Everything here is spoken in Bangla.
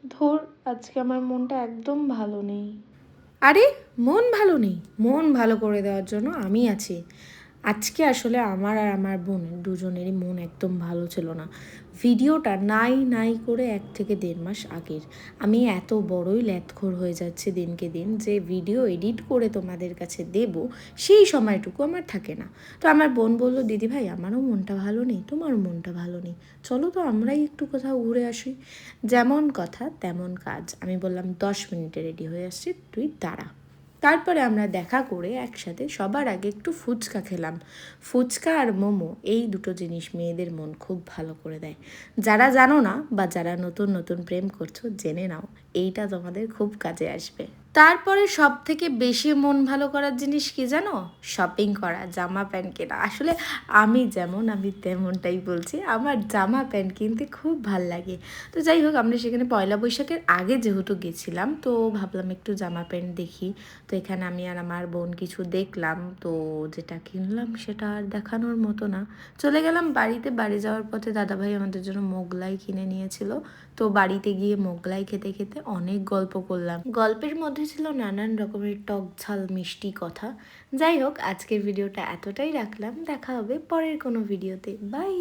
ধুর, আজকে আমার মনটা একদম ভালো নেই। আরে মন ভালো নেই, মন ভালো করে দেওয়ার জন্য আমি আছি। আজকে আসলে আমার আর আমার বোনের দুজনেরই মন একদম ভালো ছিল না। ভিডিওটা নাই নাই করে 1 থেকে 1.5 মাস আগের। আমি এত বড়ই ল্যাথখোর হয়ে যাচ্ছে দিনকে দিন যে ভিডিও এডিট করে তোমাদের কাছে দেব সেই সময়টুকু আমার থাকে না। তো আমার বোন বললো, দিদি ভাই আমারও মনটা ভালো নেই, তোমারও মনটা ভালো নেই, চলো তো আমরাই একটু কোথাও ঘুরে আসি। যেমন কথা তেমন কাজ, আমি বললাম 10 মিনিটে রেডি হয়ে আসছি, তুই দাঁড়া। তারপরে আমরা দেখা করে একসাথে সবার আগে একটু ফুচকা খেলাম। ফুচকা আর মোমো এই দুটো জিনিস মেয়েদের মন খুব ভালো করে দেয়। যারা জানো না বা যারা নতুন নতুন প্রেম করছো জেনে নাও, এইটা তোমাদের খুব কাজে আসবে। তারপরে সব থেকে বেশি মন ভালো করার জিনিস কি জানো? শপিং করা, জামা প্যান্ট কেনা। আসলে আমি যেমন আমি তেমনটাই বলছি, আমার জামা প্যান্ট কিনতে খুব ভাল লাগে। তো যাই হোক, আমরা সেখানে পয়লা বৈশাখের আগে যেহেতু গেছিলাম, তো ভাবলাম একটু জামা প্যান্ট দেখি। তো এখানে আমি আর আমার বোন কিছু দেখলাম, তো যেটা কিনলাম সেটা আর দেখানোর মতো না। চলে গেলাম বাড়িতে। বাড়ি যাওয়ার পথে দাদাভাই আমাদের জন্য মোগলাই কিনে নিয়েছিল। তো বাড়িতে গিয়ে মোগলাই খেতে খেতে অনেক গল্প করলাম। গল্পের মধ্যে ছিল নানান রকমের টক ঝাল মিষ্টি কথা। যাই হোক, আজকের ভিডিওটা এতটাই রাখলাম, দেখা হবে পরের কোনো ভিডিওতে। বাই।